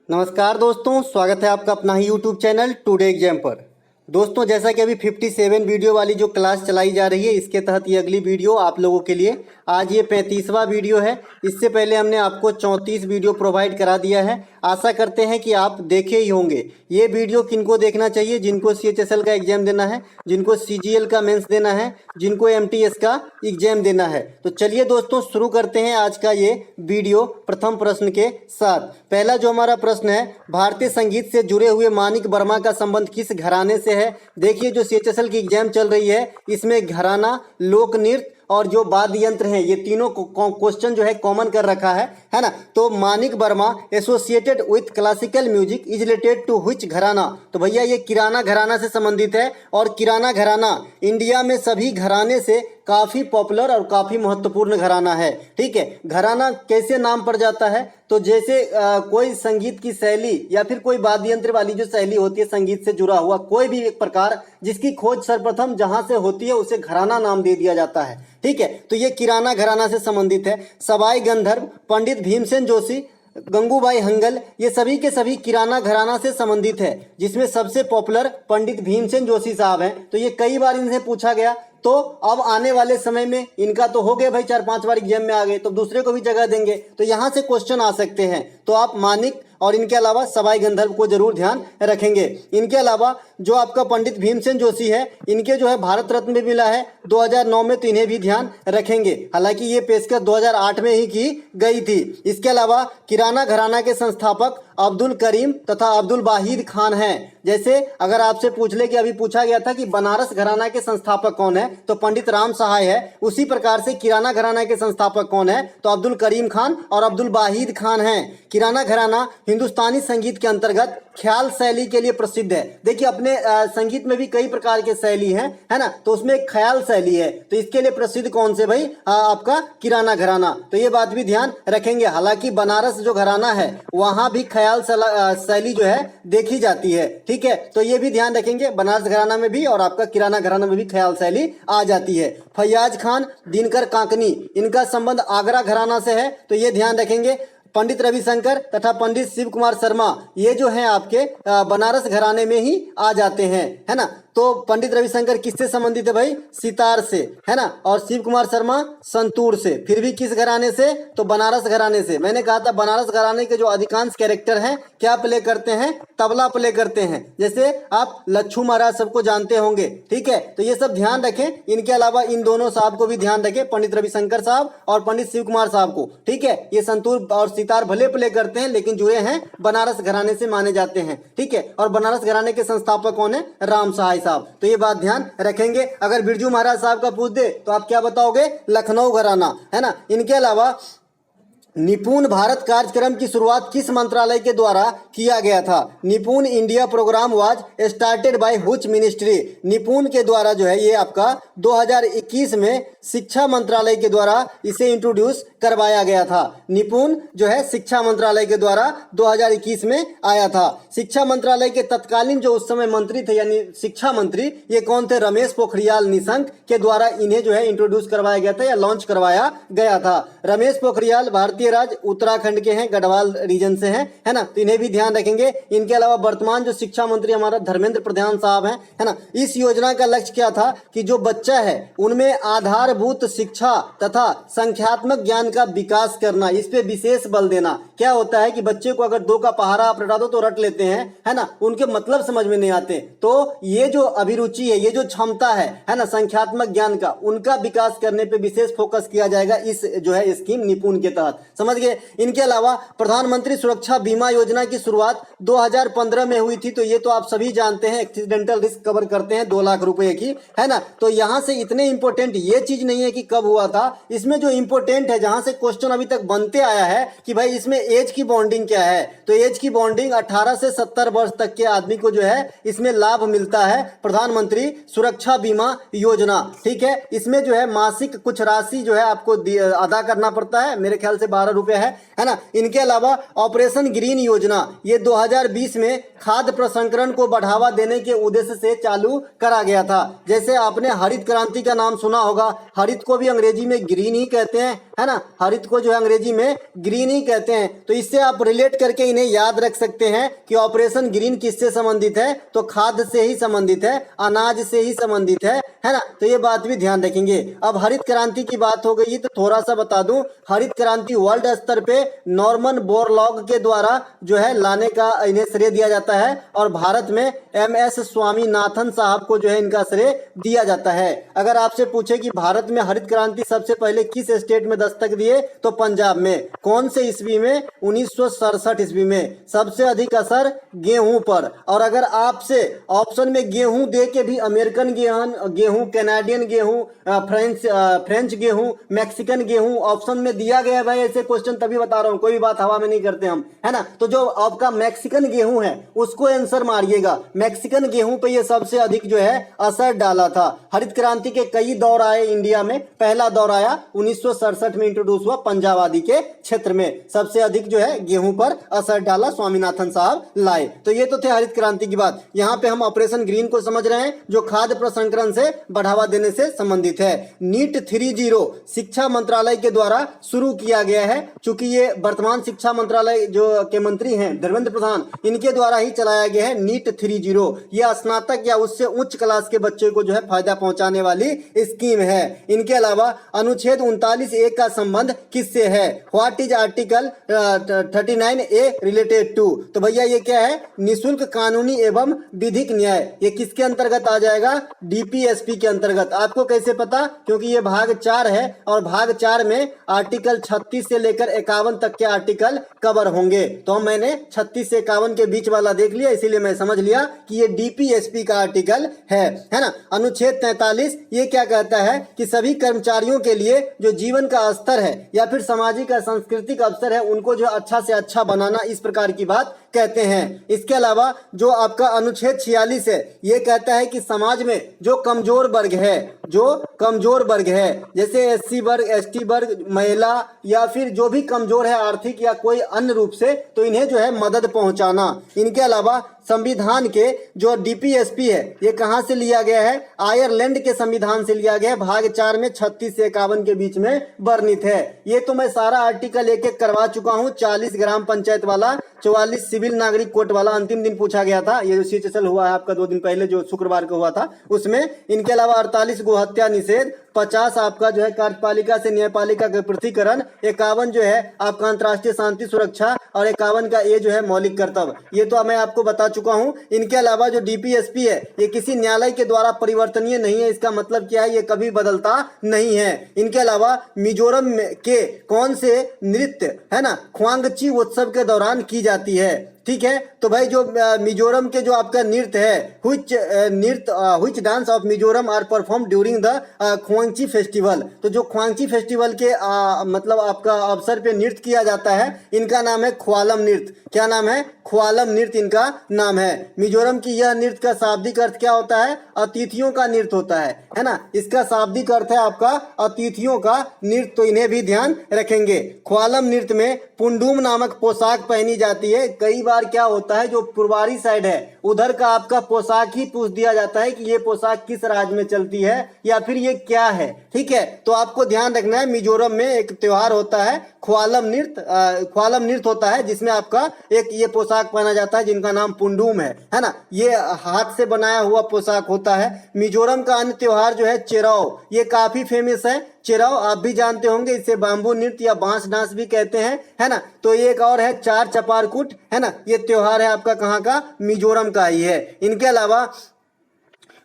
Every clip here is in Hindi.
नमस्कार दोस्तों, स्वागत है आपका अपना ही यूट्यूब चैनल टुडे एग्जाम पर। दोस्तों, जैसा कि अभी 57 वीडियो वाली जो क्लास चलाई जा रही है, इसके तहत ये अगली वीडियो आप लोगों के लिए आज ये 35वां वीडियो है। इससे पहले हमने आपको 34 वीडियो प्रोवाइड करा दिया है। आशा करते हैं कि आप देखे ही होंगे। ये वीडियो किनको देखना चाहिए? जिनको CHSL का एग्जाम देना है, जिनको CGL का मेंस देना है, जिनको MTS का एग्जाम देना है। तो चलिए दोस्तों, शुरू करते हैं आज का ये वीडियो प्रथम प्रश्न के साथ। पहला जो हमारा प्रश्न है, भारतीय संगीत से जुड़े हुए मानिक वर्मा का संबंध किस घराने से है? देखिए, जो CHSL की एग्जाम चल रही है, इसमें घराना, लोक नृत्य और जो वाद्य यंत्र हैं, ये तीनों क्वेश्चन जो है कॉमन कर रखा है ना। तो Manik Verma associated with classical music is related to which gharana? तो भैया ये किराना घराना से संबंधित है। और किराना घराना इंडिया में सभी घराने से काफ़ी पॉपुलर और काफ़ी महत्वपूर्ण घराना है। ठीक है, घराना कैसे नाम पड़ जाता है? तो जैसे कोई संगीत की शैली या फिर कोई वाद्य यंत्र वाली जो शैली होती है, संगीत से जुड़ा हुआ कोई भी एक प्रकार जिसकी खोज सर्वप्रथम जहां से होती है, उसे घराना नाम दे दिया जाता है। ठीक है, तो ये किराना घराना से संबंधित है। सवाई गंधर्व, पंडित भीमसेन जोशी, गंगूबाई हंगल, ये सभी के सभी किराना घराना से संबंधित है, जिसमें सबसे पॉपुलर पंडित भीमसेन जोशी साहब हैं। तो ये कई बार इनसे पूछा गया, तो अब आने वाले समय में इनका तो हो गया भाई, 4-5 बार एग्जाम में आ गए, तो दूसरे को भी जगह देंगे, तो यहाँ से क्वेश्चन आ सकते हैं। तो आप मानिक और इनके अलावा सवाई गंधर्व को जरूर ध्यान रखेंगे। इनके अलावा जो आपका पंडित भीमसेन जोशी है, इनके जो है भारत रत्न भी मिला है 2009 में, तो इन्हें भी ध्यान रखेंगे। हालांकि ये पेशकश 2008 में ही की गई थी। इसके अलावा किराना घराना के संस्थापक अब्दुल करीम तथा अब्दुल वाहिद खान हैं। जैसे अगर आपसे पूछ ले कि अभी पूछा गया था कि बनारस घराना के संस्थापक कौन है, तो पंडित राम सहाय है। उसी प्रकार से किराना घराना के संस्थापक कौन है? तो अब्दुल करीम खान और अब्दुल वाहिद खान हैं। किराना घराना हिंदुस्तानी संगीत के अंतर्गत ख्याल शैली के लिए प्रसिद्ध है। देखिए, अपने संगीत में भी कई प्रकार के शैली हैं, है ना, तो उसमें एक ख्याल शैली है। तो इसके लिए प्रसिद्ध कौन से भाई? आपका किराना घराना। तो ये बात भी ध्यान रखेंगे। हालांकि बनारस जो घराना है, वहां भी ख्याल शैली जो है देखी जाती है। ठीक है, तो ये भी ध्यान रखेंगे, बनारस घराना में भी और आपका किराना घराना में भी ख्याल शैली आ जाती है। फैयाज खान, दिनकर कांकनी, इनका संबंध आगरा घराना से है, तो ये ध्यान रखेंगे। पंडित रविशंकर तथा पंडित शिव कुमार शर्मा, ये जो हैं आपके बनारस घराने में ही आ जाते हैं, है ना। तो पंडित रविशंकर किससे संबंधित है भाई? सितार से, है ना। और शिव कुमार शर्मा संतूर से। फिर भी किस घराने से? तो बनारस घराने से। मैंने कहा था बनारस घराने के जो अधिकांश कैरेक्टर हैं, क्या प्ले करते हैं? तबला प्ले करते हैं। जैसे आप लच्छू महाराज सबको जानते होंगे। ठीक है, तो ये सब ध्यान रखें। इनके अलावा इन दोनों साहब को भी ध्यान रखें, पंडित रविशंकर साहब और पंडित शिव कुमार साहब को। ठीक है, ये संतूर और सितार भले प्ले करते हैं, लेकिन जुड़े हैं बनारस घराने से माने जाते हैं। ठीक है, और बनारस घराने के संस्थापक कौन है? राम सहाय साहब। तो ये बात ध्यान रखेंगे। अगर बिरजू महाराज साहब का पूछ दे तो आप क्या बताओगे? लखनऊ घराना, है ना। इनके अलावा निपुण भारत कार्यक्रम की शुरुआत किस मंत्रालय के द्वारा किया गया था? Nipun India program was started by which ministry? Nipun के द्वारा जो है ये आपका 2021 में शिक्षा मंत्रालय के द्वारा इसे इंट्रोड्यूस करवाया गया था। निपुण जो है शिक्षा मंत्रालय के द्वारा 2021 में आया था। शिक्षा मंत्रालय के तत्कालीन जो उस समय मंत्री थे, यानी शिक्षा मंत्री, ये कौन थे? रमेश पोखरियाल निशंक के द्वारा इन्हें जो है इंट्रोड्यूस करवाया गया था या लॉन्च करवाया गया था। रमेश पोखरियाल भारतीय राज्य उत्तराखंड के हैं, गढ़वाल रीजन से हैं, है ना, तो इन्हें भी ध्यान रखेंगे। इनके अलावा वर्तमान जो शिक्षा मंत्री हमारा धर्मेंद्र प्रधान साहब हैं, है ना। इस योजना का लक्ष्य क्या था? कि जो बच्चा है उनमें आधारभूत शिक्षा तथा संख्यात्मक ज्ञान का विकास करना, इस पे विशेष बल देना। क्या होता है कि बच्चे को अगर 2 का पहाड़ा आप रटा दो तो रट लेते हैं, है ना, उनके मतलब समझ में नहीं आते। तो ये जो अभिरुचि है, ये जो क्षमता है ना, संख्यात्मक ज्ञान का, उनका विकास करने पे विशेष फोकस किया जाएगा इस जो है स्कीम निपुण के तहत। समझ गए। इनके अलावा प्रधानमंत्री सुरक्षा बीमा योजना की शुरुआत 2015 में हुई थी, तो ये तो आप सभी जानते हैं, एक्सीडेंटल रिस्क कवर करते हैं 2 लाख रुपए की, है ना। तो यहां से इतने इंपॉर्टेंट ये चीज नहीं है कि कब हुआ था। इसमें जो इंपॉर्टेंट है, जहां से क्वेश्चन अभी तक बनते आया है कि भाई इसमें एज की बॉन्डिंग क्या है, तो एज की बॉन्डिंग 18 से 70 वर्ष तक के आदमी को जो है इसमें लाभ मिलता है, प्रधानमंत्री सुरक्षा बीमा योजना। ठीक है, इसमें जो है मासिक कुछ राशि जो है आपको अदा करना पड़ता है, मेरे ख्याल से 12 रुपए है ना। इनके अलावा ऑपरेशन ग्रीन योजना, ये 2020 में खाद्य प्रसंस्करण को बढ़ावा देने के उद्देश्य से चालू करा गया था। जैसे आपने हरित क्रांति का नाम सुना होगा, हरित को भी अंग्रेजी में ग्रीन ही कहते हैं, है ना। हरित को जो है अंग्रेजी में ग्रीन ही कहते हैं। तो इससे आप रिलेट करके इन्हें याद रख सकते हैं कि ऑपरेशन ग्रीन किससे संबंधित है, तो खाद्य से ही संबंधित है, अनाज से ही संबंधित है ना। तो ये बात भी ध्यान रखेंगे। अब हरित क्रांति की बात हो गई तो थोड़ा सा बता दूं, हरित क्रांति वर्ल्ड स्तर पे नॉर्मन बोरलॉग के द्वारा जो है लाने का इन्हें श्रेय दिया जाता है, और भारत में MS स्वामीनाथन साहब को जो है इनका श्रेय दिया जाता है। अगर आपसे पूछे कि भारत में हरित क्रांति सबसे पहले किस स्टेट में दस्तक दिए, तो पंजाब में। कौन से ईस्वी में, 1967 ईस्वी में। सबसे अधिक असर गेहूं पर। और अगर आपसे ऑप्शन में गेहूं दे के भी अमेरिकन गेहूं, कैनेडियन गेहूं, फ्रेंच गेहूं, मैक्सिकन गेहूं ऑप्शन में दिया गया है भाई, ऐसे क्वेश्चन तभी बता रहा हूं, कोई भी बात हवा में नहीं करते हम, है ना। तो जो आपका मैक्सिकन गेहूं है उसको आंसर मारिएगा। मैक्सिकन गेहूं पे ये सबसे अधिक जो है असर डाला था। हरित क्रांति के कई दौर आए इंडिया में। पहला दौर आया 1967 में, इंट्रोड्यूस हुआ पंजाब आदि के क्षेत्र में। सबसे अधिक जो है गेहूं पर असर डाला, स्वामीनाथन साहब लाए। तो ये तो थे हरित क्रांति की बात। यहाँ पे हम ऑपरेशन ग्रीन को समझ रहे हैं जो खाद्य प्रसंस्करण से बढ़ावा देने से संबंधित है। नीट 30 शिक्षा मंत्रालय के द्वारा शुरू किया गया है। चूंकि ये वर्तमान शिक्षा मंत्रालय जो के मंत्री हैं धर्मेंद्र प्रधान, इनके द्वारा ही चलाया गया है नीट 30। यह स्नातक या उससे उच्च क्लास के बच्चे को जो है फायदा पहुंचाने वाली स्कीम है। इनके अलावा अनुच्छेद 39A का संबंध किससे है? What is article 39A related to? तो भैया ये क्या है? निःशुल्क कानूनी एवं विधिक न्याय। ये किसके अंतर्गत आ जाएगा? DPSP के अंतर्गत। आपको कैसे पता? क्योंकि ये भाग 4 है और भाग 4 में आर्टिकल 36 से लेकर 51 तक के आर्टिकल कवर होंगे। तो मैंने 36 से 51 के बीच वाला देख लिया, इसीलिए मैं समझ लिया कि ये DPSP का आर्टिकल है ना। अनुच्छेद 43 ये क्या कहता है कि सभी कर्मचारियों के लिए जो जीवन का स्तर है या फिर सामाजिक या सांस्कृतिक अवसर है उनको जो अच्छा से अच्छा बनाना, इस प्रकार की बात कहते हैं। इसके अलावा जो आपका अनुच्छेद 46 है ये कहता है कि समाज में जो कमजोर वर्ग है, जैसे SC वर्ग, ST वर्ग, महिला या फिर जो भी कमजोर है आर्थिक या कोई अन्य रूप से, तो इन्हें जो है मदद पहुंचाना। इनके अलावा संविधान के जो DPSP है ये कहां से लिया गया है? आयरलैंड के संविधान से लिया गया है। भाग 4 में 36 से 51 के बीच में वर्णित है। ये तो मैं सारा आर्टिकल एक एक करवा चुका हूं। 40 ग्राम पंचायत वाला, 44 सिविल नागरिक कोर्ट वाला अंतिम दिन पूछा गया था। ये जो CHSL हुआ है आपका 2 दिन पहले, जो शुक्रवार को हुआ था उसमें। इनके अलावा 48 गोहत्या निषेध, 50 आपका जो है कार्यपालिका से न्यायपालिका का पृथकीकरण, 51 जो है आपका अंतर्राष्ट्रीय शांति सुरक्षा, और 51 का ये जो है मौलिक कर्तव्य। ये तो मैं आपको बता चुका हूं। इनके अलावा जो DPSP है ये किसी न्यायालय के द्वारा परिवर्तनीय नहीं है। इसका मतलब क्या है? ये कभी बदलता नहीं है। इनके अलावा मिजोरम के कौन से नृत्य है ना ख्वांगची उत्सव के दौरान की जाती है? ठीक है, तो भाई जो मिजोरम के जो आपका नृत्य है, which dance of Mizoram are perform during the Khuangchawi festival. तो जो ख्वांगची फेस्टिवल के मतलब आपका अवसर पे नृत्य किया जाता है, इनका नाम है ख्वालम नृत्य। क्या नाम है? ख्वालम नृत्य इनका नाम है। मिजोरम की यह नृत्य का शाब्दिक अर्थ क्या होता है? अतिथियों का नृत्य होता है ना। इसका शाब्दिक अर्थ है आपका अतिथियों का नृत्य। तो इन्हें भी ध्यान रखेंगे। ख्वालम नृत्य में पुंडुम नामक पोशाक पहनी जाती है। कई बार क्या होता है, जो पूर्वारी साइड है उधर का आपका पोशाक ही पूछ दिया जाता है कि ये पोशाक किस राज्य में चलती है या फिर ये क्या है। ठीक है, तो आपको ध्यान रखना है। मिजोरम में एक त्योहार होता है ख्वालम नृत्य होता है, जिसमें आपका एक ये पोशाक पहना जाता है जिनका नाम पुंडुम है ना। ये हाथ से बनाया हुआ पोशाक होता है। मिजोरम का अन्य त्योहार जो है चेराव, ये काफी फेमस है। चेराव आप भी जानते होंगे, इसे बांबू नृत्य या बांस डांस भी कहते हैं, है ना। तो एक और है चार चपारकुट, है ना। ये त्योहार है आपका कहाँ का? मिजोरम का ही है। इनके अलावा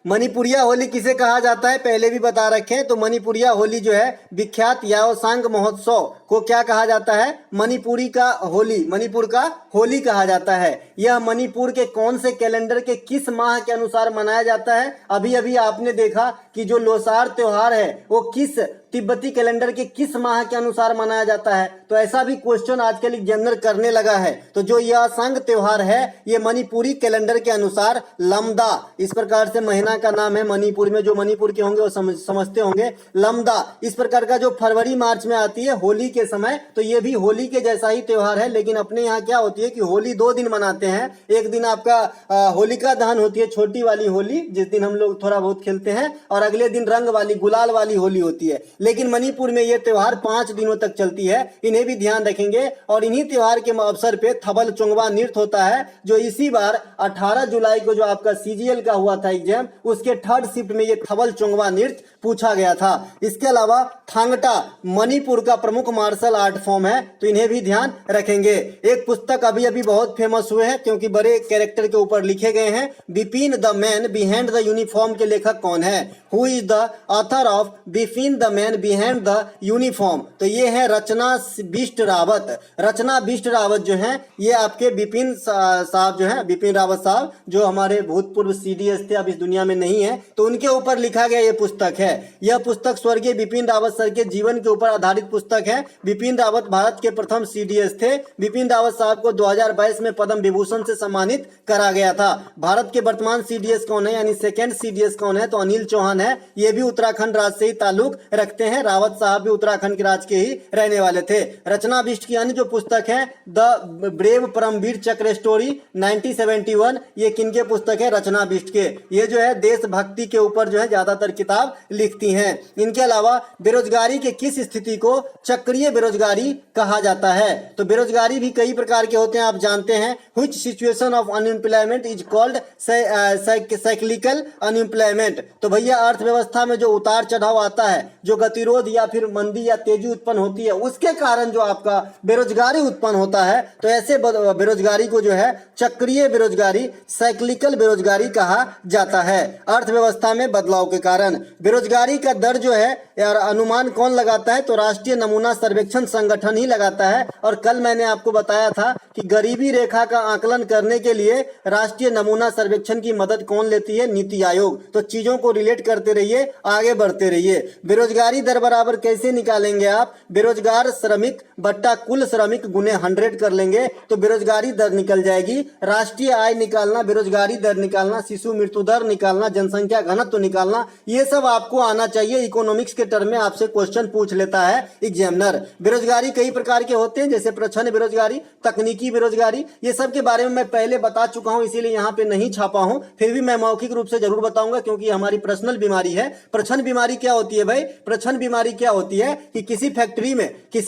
मणिपुरिया होली किसे कहा जाता है? पहले भी बता रखे हैं। तो मणिपुरिया होली जो है विख्यात याओसांग महोत्सव को क्या कहा जाता है? मणिपुर का होली कहा जाता है। यह मणिपुर के कौन से कैलेंडर के किस माह के अनुसार मनाया जाता है? अभी अभी आपने देखा कि जो लोसार त्योहार है वो किस तिब्बती कैलेंडर के किस माह के अनुसार मनाया जाता है? तो ऐसा भी क्वेश्चन आजकल एग्जामिनर करने लगा है। तो जो यह संघ त्योहार है ये मणिपुरी कैलेंडर के अनुसार लमदा, इस प्रकार से महीना का नाम है। मणिपुर में जो मणिपुर के होंगे वो समझते होंगे, लमदा। इस प्रकार का जो फरवरी मार्च में आती है होली के समय, तो ये भी होली के जैसा ही त्योहार है। लेकिन अपने यहाँ क्या होती है कि होली 2 दिन मनाते हैं। एक दिन आपका होलिका दहन होती है, छोटी वाली होली, जिस दिन हम लोग थोड़ा बहुत खेलते हैं, और और अगले दिन रंग वाली गुलाल वाली होली होती है। लेकिन मणिपुर में ये त्योहार 5 दिनों तक चलती है, इन्हें भी ध्यान रखेंगे। और इन्हीं त्योहार के अवसर पे थबल चोंगवा नृत्य होता है, जो इसी बार 18 जुलाई को जो आपका सीजीएल का हुआ था एग्जाम, उसके 3rd शिफ्ट में ये थबल चोंगवा नृत्य पूछा गया था। इसके अलावा थांगटा मणिपुर का प्रमुख मार्शल आर्ट फॉर्म है, तो इन्हें भी ध्यान रखेंगे। एक पुस्तक अभी अभी बहुत फेमस हुए हैं क्योंकि बड़े कैरेक्टर के ऊपर लिखे गए हैं। Bipin the man behind the uniform के लेखक कौन है? Who is the author of Bipin the man behind the uniform? तो ये है रचना बिष्ट रावत। रचना बिष्ट रावत जो है ये आपके बिपिन साहब जो है, बिपिन रावत साहब जो हमारे भूतपूर्व सीडीएस थे, अब इस दुनिया में नहीं है, तो उनके ऊपर लिखा गया ये पुस्तक है। यह पुस्तक स्वर्गीय बिपिन रावत सर के जीवन के ऊपर आधारित पुस्तक है। बिपिन रावत भारत के प्रथम सीडीएस थे। बिपिन रावत साहब को 2022 में पद्म विभूषण से सम्मानित करा गया था। भारत के वर्तमान सीडीएस कौन है, यानी सेकंड सीडीएस कौन है? तो अनिल चौहान है। ये भी उत्तराखंड राज्य से ही ताल्लुक रखते हैं। रावत साहब भी उत्तराखंड के राज्य के ही रहने वाले थे। रचना बिष्ट की अन्य जो पुस्तक है द ब्रेव परमवीर चक्र स्टोरी 1971, ये किनके पुस्तक है? रचना बिष्ट के। ये जो है देशभक्ति के ऊपर जो है ज्यादातर किताब लिखती हैं। इनके अलावा बेरोजगारी के किस स्थिति को चक्रीय बेरोजगारी कहा जाता है? तो बेरोजगारी भी कई प्रकार के होते हैं, आप जानते हैं। Which situation of unemployment is called cyclical unemployment? तो भैया अर्थव्यवस्था में जो उतार चढ़ाव आता है, जो गतिरोध या फिर मंदी या तेजी उत्पन्न होती है, उसके कारण जो आपका बेरोजगारी उत्पन्न होता है, तो ऐसे बेरोजगारी को जो है चक्रीय बेरोजगारी, साइक्लिकल बेरोजगारी कहा जाता है। अर्थव्यवस्था में बदलाव के कारण बेरोजगारी का दर जो है यार अनुमान कौन लगाता है? तो राष्ट्रीय नमूना सर्वेक्षण संगठन ही लगाता है। और कल मैंने आपको बताया था कि गरीबी रेखा का आकलन करने के लिए राष्ट्रीय नमूना सर्वेक्षण की मदद कौन लेती है? नीति आयोग। तो चीजों को रिलेट करते रहिए, आगे बढ़ते रहिए। बेरोजगारी दर बराबर कैसे निकालेंगे आप? बेरोजगार श्रमिक बट्टा कुल श्रमिक गुने 100 कर लेंगे तो बेरोजगारी दर निकल जाएगी। राष्ट्रीय आय निकालना, बेरोजगारी दर निकालना, शिशु मृत्यु दर निकालना, जनसंख्या घनत्व निकालना, ये सब आपको आना चाहिए। इकोनॉमिक्स के टर्म में आपसे क्वेश्चन पूछ लेता है एग्जामिनर। बेरोजगारी कई प्रकार के होते हैं, जैसे प्रच्छन्न बेरोजगारी, तकनीकी बेरोजगारी, ये सब के बारे में मैं पहले बता चुका हूं, इसीलिए यहाँ पे नहीं छापा हूं। फिर भी मैं मौखिक रूप से जरूर बताऊंगा क्योंकि हमारी पर्सनल बीमारी है। प्रच्छन्न बीमारी क्या होती है भाई? प्रच्छन्न बीमारी क्या होती है कि किसी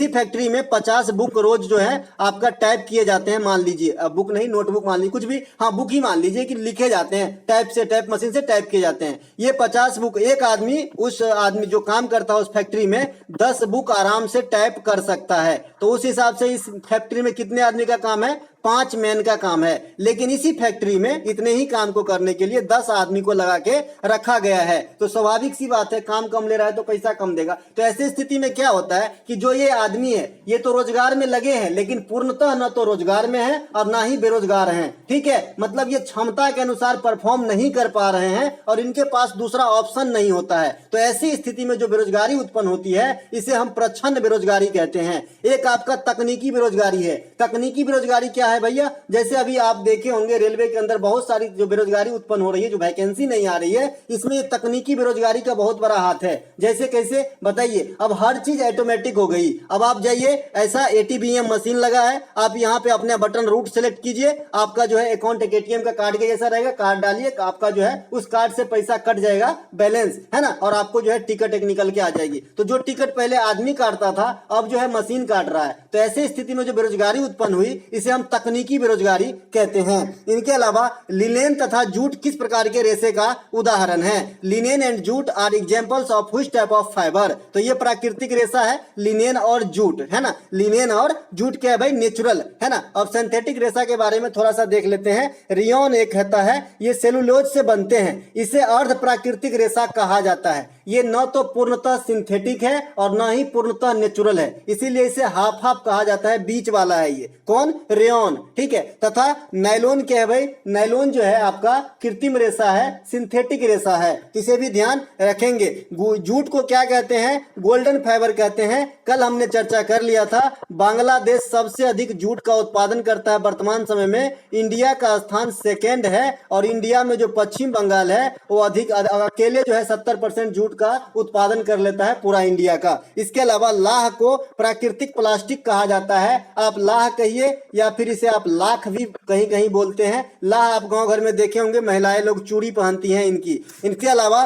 फैक्ट्री में 50 बुक रोज जो है आपका टाइप किए जाते हैं। मान लीजिए, बुक नहीं, नोटबुक मान लीजिए, कुछ भी, हाँ बुक ही मान लीजिए कि लिखे जाते हैं, टाइप मशीन से टाइप किए जाते हैं। ये 50 बुक, एक आदमी, उस आदमी जो काम करता है उस फैक्ट्री में 10 बुक आराम से टाइप कर सकता है। तो उस हिसाब से इस फैक्ट्री में कितने आदमी का काम है? 5 मैन का काम है। लेकिन इसी फैक्ट्री में इतने ही काम को करने के लिए 10 आदमी को लगा के रखा गया है। तो स्वाभाविक सी बात है, काम कम ले रहा है तो पैसा कम देगा। तो ऐसी स्थिति में क्या होता है कि जो ये आदमी है ये तो रोजगार में लगे हैं, लेकिन पूर्णतः न तो रोजगार में है और ना ही बेरोजगार हैं। ठीक है, मतलब ये क्षमता के अनुसार परफॉर्म नहीं कर पा रहे हैं और इनके पास दूसरा ऑप्शन नहीं होता है। तो ऐसी स्थिति में जो बेरोजगारी उत्पन्न होती है इसे हम प्रच्छन्न बेरोजगारी कहते हैं। एक आपका तकनीकी बेरोजगारी है। तकनीकी बेरोजगारी क्या है भैया? जैसे अभी आप देखे होंगे रेलवे के अंदर बहुत सारी जो बेरोजगारी उत्पन्न हो रही है, जो वैकेंसी नहीं आ रही है, इसमें तकनीकी बेरोजगारी का बहुत बड़ा हाथ है। जैसे कैसे बताइए? अब हर चीज ऑटोमेटिक हो गई। अब आप जाइए, ऐसा एटीबीएम मशीन लगा है, आप यहाँ पे अपने बटन रूट सेलेक्ट कीजिए, आपका जो है अकाउंट एक एटीएम का कार्ड के जैसा रहेगा, कार्ड डालिए, आपका जो है उस कार्ड से पैसा कट जाएगा, बैलेंस है ना, और आपको जो है टिकट एक निकल के आ जाएगी। तो जो टिकट पहले आदमी काटता था अब जो है मशीन काट रहा है। तो ऐसी स्थिति में जो बेरोजगारी उत्पन्न हुई इसे हम तकनीकी बेरोजगारी कहते हैं। इनके अलावा लिनेन तथा जूट किस प्रकार के रेशे का उदाहरण है? Linen and jute are examples of which type of fibre? तो ये प्राकृतिक रेशा है लिनेन और जूट, है ना। लिनेन और जूट क्या है भाई? नेचुरल, है ना। अब सिंथेटिक रेशा के बारे में थोड़ा सा देख लेते हैं। रियोन एक रहता है, ये सेलुलोज से बनते हैं, इसे अर्ध प्राकृतिक रेशा कहा जाता है। ये न तो पूर्णतः सिंथेटिक है और न ही पूर्णतः नेचुरल है, इसीलिए इसे हाफ हाफ कहा जाता है, बीच वाला है ये। कौन? रेयन, ठीक है। तथा नायलॉन क्या है भाई? नायलॉन जो है आपका कृत्रिम रेशा है, सिंथेटिक रेशा है, इसे भी ध्यान रखेंगे। जूट को क्या कहते हैं? गोल्डन फाइबर कहते हैं। कल हमने चर्चा कर लिया था, बांग्लादेश सबसे अधिक जूट का उत्पादन करता है वर्तमान समय में। इंडिया का स्थान सेकेंड है और इंडिया में जो पश्चिम बंगाल है वो अधिक अकेले जो है 70% जूट का उत्पादन कर लेता है पूरा इंडिया का। इसके अलावा लाह को प्राकृतिक प्लास्टिक कहा जाता है। आप लाह कहिए या फिर इसे आप लाख भी कहीं कहीं बोलते हैं। लाह आप गांव घर में देखे होंगे, महिलाएं लोग चूड़ी पहनती हैं इनकी। इनके अलावा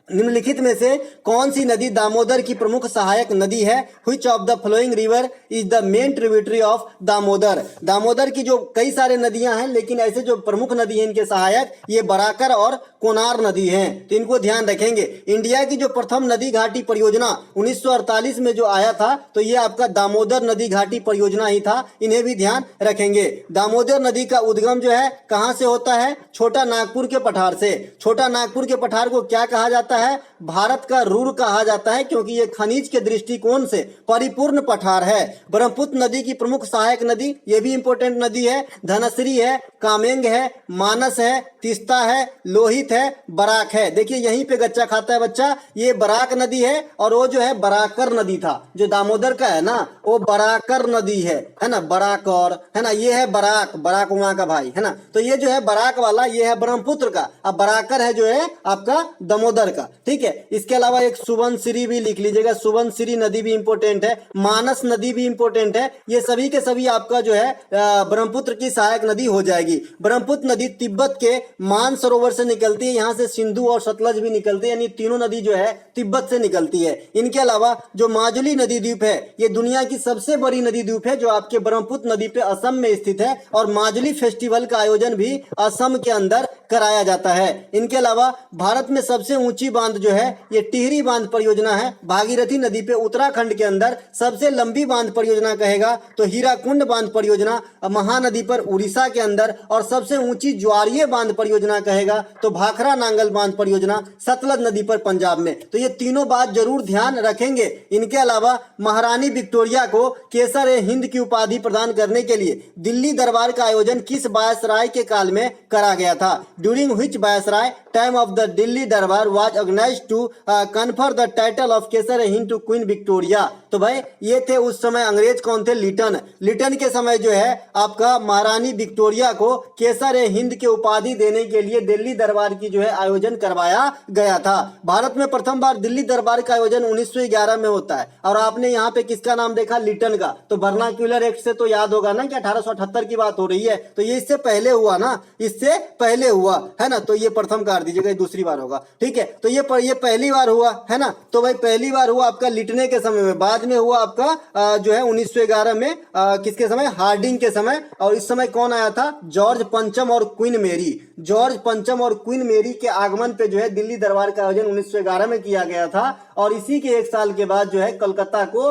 निम्नलिखित में से कौन सी नदी दामोदर की प्रमुख सहायक नदी है? Which of the flowing river is the main tributary of Damodar? Damodar की जो कई सारे नदियां हैं, लेकिन ऐसे जो प्रमुख नदी है इनके सहायक ये बराकर और कोनार नदी हैं, तो इनको ध्यान रखेंगे। इंडिया की जो प्रथम नदी घाटी परियोजना 1948 में जो आया था, तो ये आपका दामोदर नदी घाटी परियोजना ही था, इन्हें भी ध्यान रखेंगे। दामोदर नदी का उद्गम जो है कहां से होता है? छोटा नागपुर के पठार से। छोटा नागपुर के पठार को क्या कहा जाता है? भारत का रूर कहा जाता है, क्योंकि ये खनिज के दृष्टिकोण से परिपूर्ण पठार है। ब्रह्मपुत्र नदी की प्रमुख सहायक नदी, ये भी इंपोर्टेंट नदी है, धनश्री है, कामेंग है, मानस है, तीस्ता है, लोहित है, बराक है। देखिए यहीं पे गच्चा खाता है बच्चा, ये बराक नदी है, और वो जो है बराकर नदी था, जो दामोदर का है ना वो बराकर नदी है ना, बराकर है ना, ये है बराक, बराक वहां का भाई है ना। तो ये जो है बराक वाला ये है ब्रह्मपुत्र का, अब बराकर है जो है आपका दामोदर का, ठीक है। इसके अलावा एक सुबनसिरी भी लिख लीजिएगा, सुबनसिरी नदी भी इंपोर्टेंट है, मानस नदी भी इंपोर्टेंट है। ये सभी के सभी आपका जो है ब्रह्मपुत्र की सहायक नदी हो जाएगी। ब्रह्मपुत्र नदी तिब्बत के मानसरोवर से निकलती है, यहाँ से सिंधु और सतलज भी निकलती है, यानी तीनों नदी जो है तिब्बत से निकलती है। इनके अलावा जो माजुली नदी द्वीप है, ये दुनिया की सबसे बड़ी नदी द्वीप है, जो आपके ब्रह्मपुत्र नदी पे असम में स्थित है, और माजुली फेस्टिवल का आयोजन भी असम के अंदर कराया जाता है। इनके अलावा भारत में सबसे ऊंची बांध जो है ये टिहरी बांध परियोजना है, भागीरथी नदी पे उत्तराखंड के अंदर सबसे लंबी बांध परियोजना कहेगा तो हीराकुंड बांध परियोजना महानदी पर उड़ीसा के अंदर, और सबसे ऊंची ज्वारीय बांध परियोजना कहेगा तो भाखरा नांगल बांध परियोजना सतलज नदी पर पंजाब में। तो ये तीनों बात जरूर ध्यान रखेंगे। इनके अलावा महारानी विक्टोरिया को केसर ए हिंद की उपाधि प्रदान करने के लिए दिल्ली दरबार का आयोजन किस वायसराय के काल में करा गया था? During which viceroy time of the Delhi Durbar was organized to confer the title of Kaiser i Hind to Queen Victoria? तो भाई ये थे उस समय अंग्रेज कौन थे? लिटन। लिटन के समय जो है आपका महारानी विक्टोरिया को केसर ए हिंद के उपाधि देने के लिए दिल्ली दरबार की जो है आयोजन करवाया गया था। भारत में प्रथम बार दिल्ली दरबार का आयोजन 1911 में होता है, और आपने यहाँ पे किसका नाम देखा? लिटन का। तो वर्नाक्यूलर एक्ट से तो याद होगा ना कि 1878 की बात हो रही है, तो ये इससे पहले हुआ ना, इससे पहले हुआ है ना, तो ये प्रथम कर दीजिएगा, दूसरी बार होगा, ठीक है। तो ये पहली बार हुआ है ना, तो भाई पहली बार हुआ आपका लिटने के समय में, बाद में हुआ आपका जो है 1911 में किसके समय? हार्डिंग के समय। और इस समय कौन आया था? जॉर्ज पंचम और क्वीन मेरी। जॉर्ज पंचम और क्वीन मेरी के आगमन पे जो है दिल्ली दरबार का आयोजन 1911 में किया गया था, और इसी के एक साल के बाद जो है कलकत्ता को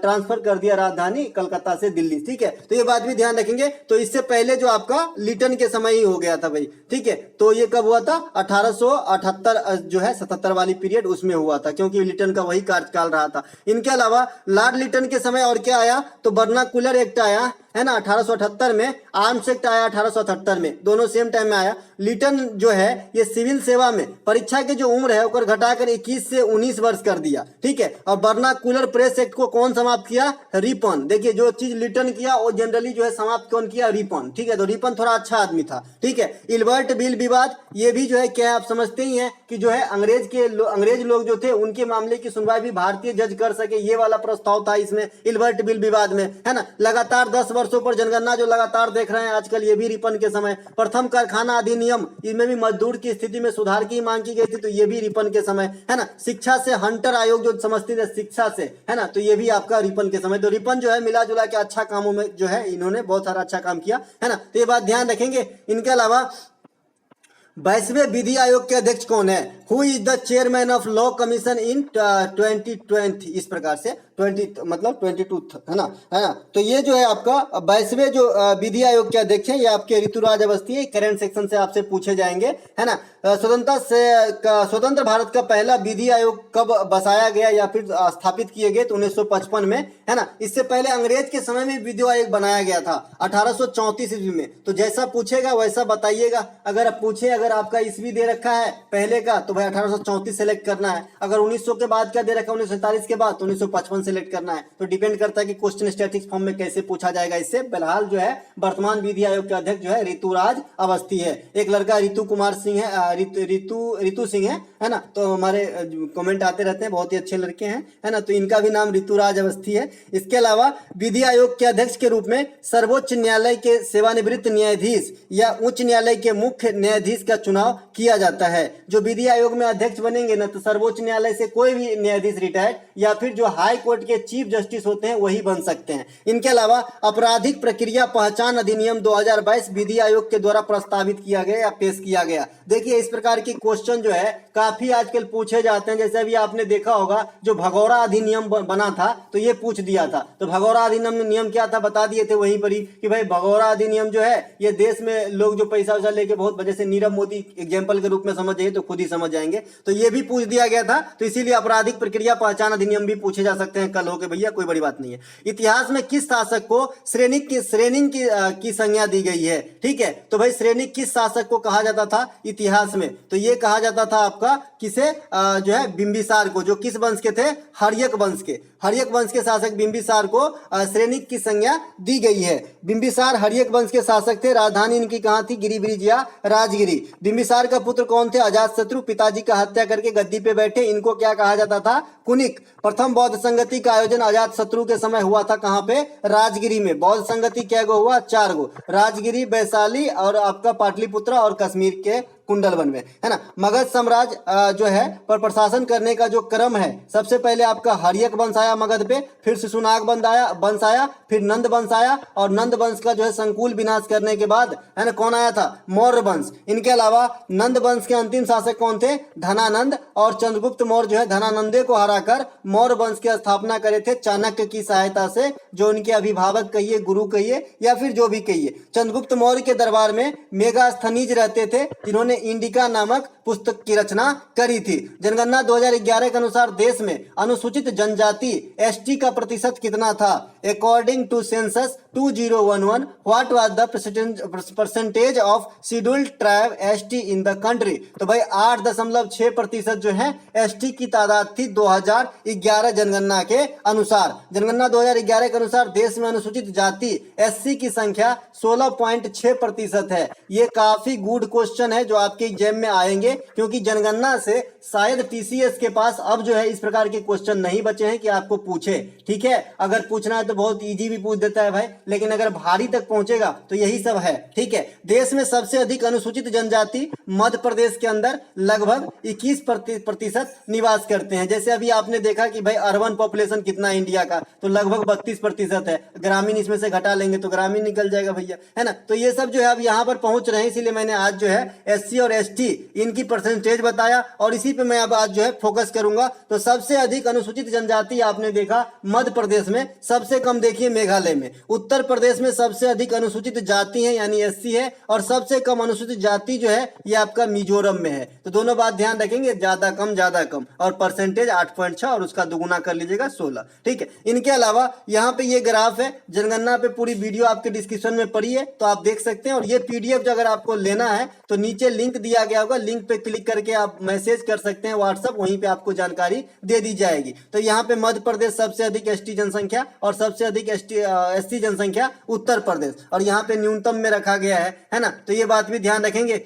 ट्रांसफर कर दिया, राजधानी कलकत्ता से दिल्ली, ठीक है। तो ये बात भी ध्यान रखेंगे। तो इससे पहले जो आपका लिटन के समय ही हो गया था भाई, ठीक है। तो ये कब हुआ था? 1878 जो है 77 वाली पीरियड उसमें हुआ था, क्योंकि लिटन का वही कार्यकाल रहा था। इनके अलावा लॉर्ड लिटन के समय और क्या आया? तो वर्नाक्यूलर एक्ट आया है ना 1878 में, आर्म्स एक्ट आया 1878 में, दोनों सेम टाइम में आया। लिटन जो है ये सिविल सेवा में परीक्षा के जो उम्र है उकर घटाकर 21 से 19 वर्ष कर दिया, ठीक है। और वर्नाक्यूलर प्रेस एक्ट को कौन समाप्त किया? रिपन। देखिए जो चीज लिटन किया वो जनरली जो है समाप्त कौन किया? रिपन, ठीक है। तो रिपन थोड़ा अच्छा आदमी था, ठीक है। इल्बर्ट बिल विवाद, ये भी जो है क्या है आप समझते ही हैं कि जो है अंग्रेज लोग जो थे उनके मामले की सुनवाई भी भारतीय जज कर सके, ये वाला प्रस्ताव था इसमें इल्बर्ट बिल विवाद में, है ना। लगातार 10 वर्षों पर जनगणना जो लगातार देख रहे हैं आजकल, ये भी रिपन के समय। प्रथम कारखाना अधिनियम, इसमें भी मजदूर की स्थिति में सुधार की मांग की गई थी, तो ये भी रिपन के समय, है ना। शिक्षा से हंटर आयोग जो समझते थे शिक्षा से, है ना, तो ये भी आपका रिपन के समय। तो रिपन जो है मिला जुला के अच्छा कामों में जो है इन्होंने बहुत सारा अच्छा काम किया, है ना। तो ये बात ध्यान रखेंगे। इनके अलावा 22वें विधि आयोग के अध्यक्ष कौन है? Who is the chairman of law commission इन 2020? इस प्रकार से 20 मतलब 22 है ना। तो ये जो है आपका 22वें जो विधि आयोग के अध्यक्ष है, ये आपके ऋतुराज अवस्थी, करंट सेक्शन से आपसे पूछे जाएंगे, है ना। स्वतंत्र भारत का पहला विधि आयोग कब बसाया गया या फिर स्थापित किए गए? तो 1955 में, है ना। इससे पहले अंग्रेज के समय में विधि आयोग बनाया गया था 1834 ईस्वी में। तो जैसा पूछेगा वैसा बताइएगा। अगर आप पूछे, अगर आपका ईस्वी दे रखा है पहले का, तो भाई 1834 सेलेक्ट करना है। अगर 1900 के बाद क्या दे रखा है, 1947 के बाद, तो 1955 सेलेक्ट करना है, तो डिपेंड करता है कि क्वेश्चन स्टैटिक फॉर्म में कैसे पूछा जाएगा। इससे फिलहाल जो है वर्तमान विधि आयोग के अध्यक्ष जो है ऋतुराज अवस्थी है। एक लड़का ऋतु कुमार सिंह है, ऋतु सिंह है ना, तो हमारे कमेंट आते रहते हैं, बहुत ही अच्छे लड़के हैं, है ना, तो इनका भी नाम ऋतुराज अवस्थी है। इसके अलावा विधि आयोग के अध्यक्ष के रूप में सर्वोच्च न्यायालय के सेवानिवृत्त न्यायाधीश या उच्च न्यायालय के मुख्य न्यायाधीश का चुनाव किया जाता है। जो विधि आयोग में अध्यक्ष बनेंगे ना, तो सर्वोच्च न्यायालय से कोई भी न्यायाधीश रिटायर्ड या फिर जो हाई कोर्ट के चीफ जस्टिस होते हैं वही बन सकते हैं। इनके अलावा आपराधिक प्रक्रिया पहचान अधिनियम 2022 विधि आयोग के द्वारा प्रस्तावित किया गया या पेश किया गया। देखिए इस प्रकार के क्वेश्चन जो है काफी आजकल पूछे जाते हैं। जैसे अभी आपने देखा होगा जो भगौरा अधिनियम बना था तो ये पूछ दिया था, तो भगौरा अधिनियम में नियम क्या था बता दिए थे वहीं पर ही कि भाई भगौरा अधिनियम जो है ये देश में लोग जो पैसा वैसा लेके बहुत वजह से नीरव मोदी एग्जाम्पल के रूप में समझ जाइए तो खुद ही समझ जाएंगे, तो ये भी पूछ दिया गया था। तो इसीलिए आपराधिक प्रक्रिया पहचान अधिनियम भी पूछे जा सकते हैं कल हो के भैया, कोई बड़ी बात नहीं है। इतिहास में किस शासक को श्रेणी की संज्ञा दी गई है, ठीक है, तो भाई श्रेणी किस शासक को कहा जाता था इतिहास में, तो ये कहा जाता था आपका किसे जो है बिंबिसार को, जो किस वंश के थे हर्यक वंश के शासक बिंबिसार को श्रेणी की संज्ञा दी गई है। बिंबिसार हर्यक वंश के शासक थे। राजधानी इनकी कहाँ थी, गिरिब्रिज या राजगिरी। बिंबिसार का पुत्र कौन थे, अजातशत्रु, पिताजी का हत्या करके गद्दी पे बैठे, इनको क्या कहा जाता था, कुनिक। प्रथम बौद्ध संगति का आयोजन अजातशत्रु के समय हुआ था कहाँ पे, राजगिरी में। बौद्ध संगति क्या गो हुआ, 4 गो, राजगिरी, वैशाली और आपका पाटलिपुत्र और कश्मीर के कुंडलवन में, है ना। मगध साम्राज्य जो है पर प्रशासन करने का जो क्रम है, सबसे पहले आपका हर्यक वंश आया मगध पे, फिर शिशुनाग वंश आया, फिर नंद वंश आया, और नंद वंश का जो है संकुल विनाश करने के बाद, है ना, कौन आया था, मौर्य वंश। इनके अलावा नंद वंश के अंतिम शासक कौन थे, धनानंद, और चंद्रगुप्त मौर्य जो है धनानंदे को हराकर मौर्य वंश की स्थापना करे थे चाणक्य की सहायता से, जो उनके अभिभावक कहिए, गुरु कहिए या फिर जो भी कहिए। चंद्रगुप्त मौर्य के दरबार में मेगास्थनीज रहते थे, जिन्होंने इंडिका नामक पुस्तक की रचना करी थी। जनगणना 2011 के अनुसार देश में अनुसूचित जनजाति एसटी का प्रतिशत कितना था, according to census 2011 what was the percentage of scheduled tribe ST in the country, तो भाई 8.6% जो है एसटी की तादाद थी 2011 जनगणना के अनुसार। जनगणना 2011 के अनुसार देश में अनुसूचित जाति एससी की संख्या 16.6% है। ये काफी गुड क्वेश्चन है जो आपके एग्जाम में आएंगे, क्योंकि जनगणना से शायद टीसीएस के पास अब जो है इस प्रकार के क्वेश्चन नहीं बचे हैं कि आपको पूछे, ठीक है। अगर पूछना है तो बहुत इजी भी पूछ देता है भाई, लेकिन अगर भारी तक पहुंचेगा तो यही सब है, ठीक है। देश में सबसे अधिक अनुसूचित जनजाति मध्य प्रदेश के अंदर लगभग 21% निवास करते हैं। जैसे अभी आपने देखा कि भाई अर्बन पॉपुलेशन कितना है इंडिया का, तो लगभग 32% है। ग्रामीण इसमें से घटा लेंगे तो ग्रामीण निकल जाएगा भैया, है ना। तो ये सब जो है अब यहाँ पर पहुंच रहे हैं, इसीलिए मैंने आज जो है एससी और एसटी इनकी परसेंटेज बताया, और इसी पे मैं अब आज जो है फोकस करूंगा। तो सबसे अधिक अनुसूचित जनजाति आपने देखा मध्य प्रदेश में, सबसे कम देखिए मेघालय में। उत्तर प्रदेश में सबसे अधिक अनुसूचित जाति है यानी एससी है, और सबसे कम अनुसूचित जाति जो है ये आपका मिजोरम में है। तो दोनों बात ध्यान रखेंगे, ज्यादा कम, और परसेंटेज 8.6 और उसका दुगुना कर लीजिएगा 16, ठीक है। इनके अलावा यहाँ पे ये ग्राफ है, जनगणना पे पूरी वीडियो आपके डिस्क्रिप्शन में पड़ी है तो आप देख सकते हैं। और ये पीडीएफ जो अगर आपको लेना है तो नीचे लिंक दिया गया होगा, लिंक पे क्लिक करके आप मैसेज कर सकते हैं व्हाट्सएप, वहीं पे आपको जानकारी दे दी जाएगी। तो यहाँ पे मध्य प्रदेश सबसे अधिक एसटी जनसंख्या और सबसे अधिक एससी जनसंख्या उत्तर प्रदेश, और यहाँ पे न्यूनतम में रखा गया है ना। तो ये बात भी ध्यान रखेंगे।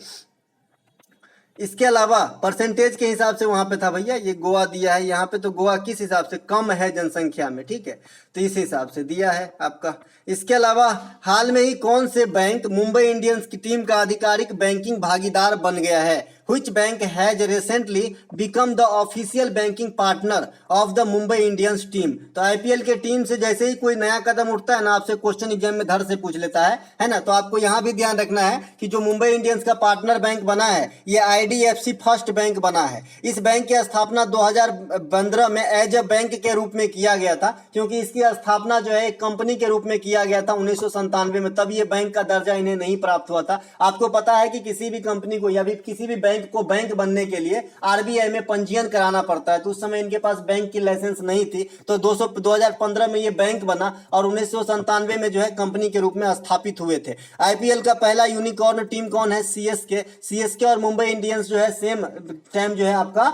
इसके अलावा परसेंटेज के हिसाब से वहां पे था भैया, ये गोवा दिया है यहाँ पे, तो गोवा किस हिसाब से कम है जनसंख्या में, ठीक है, तो इस हिसाब से दिया है आपका। इसके अलावा हाल में ही कौन से बैंक मुंबई इंडियंस की टीम का आधिकारिक बैंकिंग भागीदार बन गया है, Which bank has recently become the official banking partner of the Mumbai Indians team. तो आईपीएल के टीम से जैसे ही कोई नया कदम उठता है ना, आपसे क्वेश्चन एग्जाम में धर से पूछ लेता है ना। तो आपको यहाँ भी ध्यान रखना है कि जो मुंबई इंडियंस का पार्टनर बैंक बना है ये आईडीएफसी फर्स्ट बैंक बना है। इस बैंक की स्थापना 2015 में एज ए बैंक के रूप में किया गया था, क्योंकि इसकी स्थापना जो है एक कंपनी के रूप में किया गया था 1997 में, तब ये बैंक का दर्जा इन्हें नहीं प्राप्त हुआ था। आपको पता है कि किसी भी कंपनी को या भी किसी भी बैंक बैंक को बैंक बनने के लिए आरबीआई में पंजीयन कराना पड़ता है। तो उस समय इनके पास बैंक की लाइसेंस नहीं थी, तो 2015 में ये बैंक बना और 1997 में जो है कंपनी के रूप में स्थापित हुए थे। आईपीएल का पहला यूनिकॉर्न टीम कौन है? सीएसके और मुंबई इंडियंस जो है सेम टाइम जो है आपका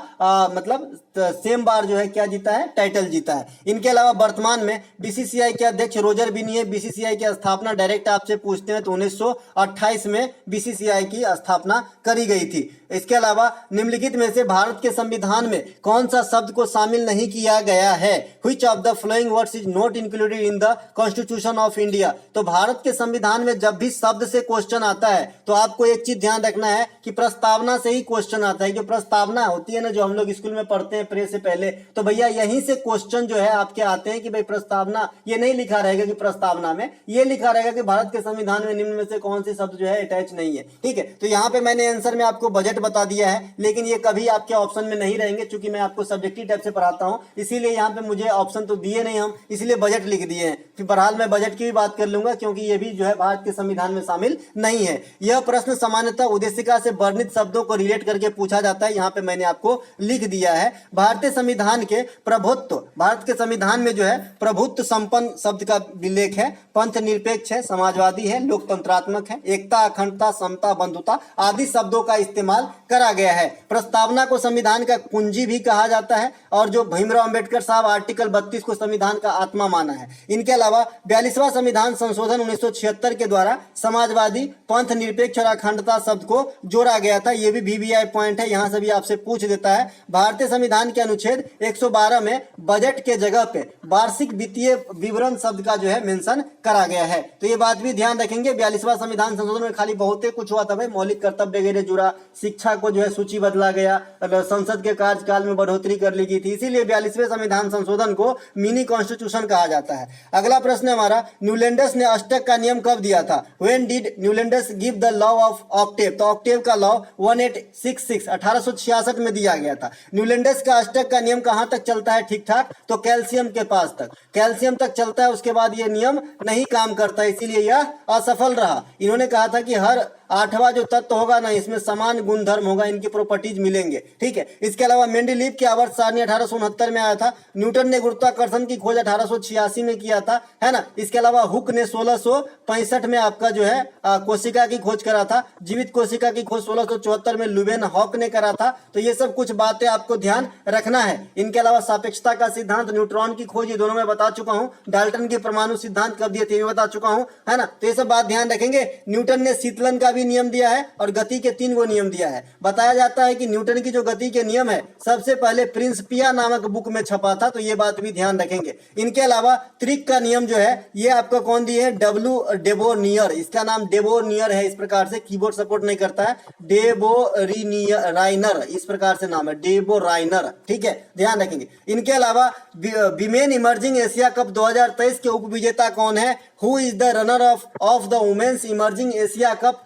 मतलब सेम बार जो है क्या जीता है? टाइटल जीता है। इनके अलावा वर्तमान में बीसीसीआई के अध्यक्ष रोजर बिनी है। बीसीसीआई की स्थापना डायरेक्ट आपसे पूछते हैं तो 1928 में बीसीसीआई की स्थापना करी गई थी। इसके अलावा निम्नलिखित में से भारत के संविधान में कौन सा शब्द को शामिल नहीं किया गया है? Which of the following words is not included in the Constitution of India? तो भारत के संविधान में जब भी शब्द से क्वेश्चन आता है तो आपको एक चीज ध्यान रखना है कि प्रस्तावना से ही क्वेश्चन आता है। जो प्रस्तावना होती है ना, जो हम लोग स्कूल में पढ़ते हैं प्रे से पहले, तो भैया यहीं से क्वेश्चन जो है आपके आते हैं कि भाई प्रस्तावना, ये नहीं लिखा रहेगा कि प्रस्तावना में, ये लिखा रहेगा कि भारत के संविधान में निम्न में से कौन से शब्द जो है अटैच नहीं है। ठीक है, तो यहाँ पे मैंने आंसर में आपको बजट बता दिया है, लेकिन ये कभी आपके ऑप्शन में नहीं रहेंगे क्योंकि मैं आपको सब्जेक्टिव टाइप से पढ़ाता हूँ, इसीलिए यहाँ पे मुझे ऑप्शन तो दिए नहीं हम, इसलिए बजट लिख दिए हैं। फिर बहरहाल मैं बजट की भी बात कर लूंगा क्योंकि ये भी जो है भारत के संविधान में शामिल नहीं है। यह प्रश्न सामान्यतः उद्देशिका से वर्णित शब्दों को रिलेट करके पूछा जाता है, यहाँ पे मैंने आपको लिख दिया है। भारतीय संविधान के प्रभुत्व, भारत के संविधान में जो है प्रभुत्व संपन्न शब्द का विलेख है, पंथ निरपेक्ष है, समाजवादी है, लोकतंत्रात्मक है, एकता, अखंडता, समता, बंधुता आदि शब्दों का इस्तेमाल करा गया है। प्रस्तावना को संविधान का कुंजी भी कहा जाता है और जो भीमराव अंबेडकर साहब आर्टिकल 32 को संविधान का आत्मा माना है। इनके अलावा 42वां संविधान संशोधन 1976 के द्वारा समाजवादी, पंथ निरपेक्ष और अखंडता शब्द को जोड़ा गया था। यह भी वीवीआई पॉइंट है, यहां से भी आपसे पूछ देता है। भारतीय संविधान के अनुच्छेद 112 में बजट के जगह पे वार्षिक वित्तीय विवरण शब्द का जो है मेंशन करा गया है। तो ये बात भी ध्यान रखेंगे। 42वां संविधान संशोधन में खाली बहुत कुछ हुआ था भाई, मौलिक कर्तव्य वगैरह जुड़ा, शिक्षा को जो है सूची बदला गया, संसद के कार्यकाल में बढ़ोतरी कर ली गई थी, इसीलिए 42वें संविधान संशोधन को मिनी कॉन्स्टिट्यूशन कहा जाता है। अगला प्रश्न हमारा, न्यूलैंडस ने अष्टक का नियम कब दिया था? When did Newlands give the law of octave? तो ऑक्टेव का लॉ 1866 1866 में दिया गया था। न्यूलैंडस का अष्टक का नियम कहां तक चलता है ठीक ठाक? तो कैल्शियम के पास तक, कैल्शियम तक चलता है, उसके बाद ये नियम नहीं काम करता, इसीलिए यह असफल रहा। इन्होंने कहा था कि हर 8वां जो तत्व होगा ना, इसमें समान गुणधर्म होगा, इनकी प्रॉपर्टीज मिलेंगे। ठीक है, इसके अलावा मेंडलीव की आवर्त सारणी 1869 में आया था। न्यूटन ने गुरुत्वाकर्षण की खोज 1886 में किया था, है ना। इसके अलावा हुक ने 1665 में आपका जो है कोशिका की खोज करा था। जीवित कोशिका की खोज 1674 में लुवेन हॉक ने करा था। तो ये सब कुछ बातें आपको ध्यान रखना है। इनके अलावा सापेक्षता का सिद्धांत, न्यूट्रॉन की खोज, ये दोनों मैं बता चुका हूँ। डाल्टन के परमाणु सिद्धांत कब दिए थे ये बता चुका हूँ, है ना। तो ये सब बात ध्यान रखेंगे। न्यूटन ने शीतलन का भी नियम दिया है और गति के 3 गो नियम दिया है। बताया जाता है कि न्यूटन की जो गति के नियम है सबसे पहले प्रिंसिपिया नामक बुक में छपा था, तो ये बात भी ध्यान रखेंगे। इनके अलावा त्रिक का नियम जो है ये आपको कौन दिए है? डब्ल्यू डेबोनियर, इसका नाम डेबोनियर है, इस प्रकार से, कीबोर्ड सपोर्ट नहीं करता है, डेबोराइनर इस प्रकार से नाम है, डेबोराइनर। ठीक है, ध्यान रखेंगे। इनके अलावा विमेन इमर्जिंग एशिया कप 2023 के उप विजेता कौन है? Who is the runner of the women's emerging Asia cup